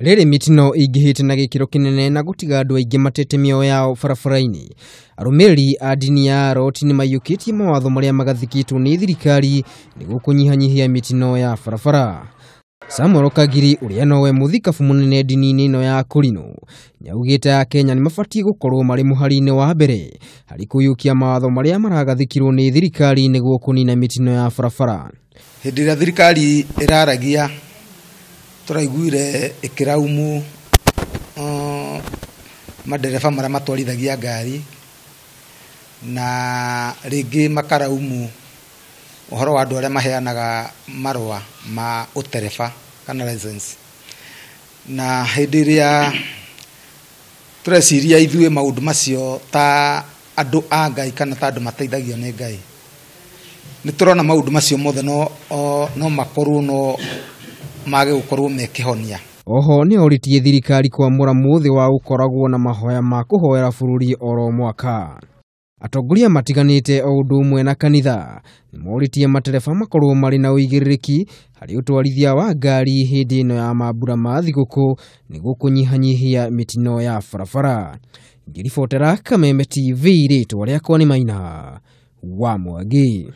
Rĩrĩ mitino iingihite na gikiro kinene na gutiga andu aingi matete mioyo yao barabara-ini. Arumiriri a Ndini ya aroti ni maiyukitie mawatho maria magathikitwo ni thirikari niguo kunyihanyihia mitino ya barabara. Samuel Kagiri uria nowe Muthikabu munene Ndini ino ya akurinu augite akenya ni mabatii gukorwo mari muhari-ini wa mbere hari kuiyukia mawatho maria maragathikirwo ni thirikari niguo kunina mitino ya barabara. Hindi ĩrĩa thirikari ĩraragia tũraiguire ĩkĩraumu madereba marĩa matwarithagia ngari na rĩngĩ makaraumu ũhoro wa andũ arĩa maheanaga marũa ma ũtereba kana license. Na hĩndĩ ĩrĩa tũreciria ithuĩ maũndũ macio ta andũ a Ngai kana ta andũ mateithagio nĩ Ngai, nĩ tũrona maũndũ macio mothe no makorwo no mage gukorwo mekihonia. Oho ni oritie thirikari kwamũra muthi wa gukoragwo na mahoya ma kuhoera bururi oro mwaka. Atongoria matiganite o ũndũ ũmwe na kanitha ni moritie matereba makorwo mari na uigĩrĩrĩki hari utwarithia wa ngari hindi ino ya mambura ma thigũkũ niguo kunyihanyihia mitino ya barabara. Ngiribotera Kameme TV rĩtwa rĩakwa ni Maina wa Mwangi.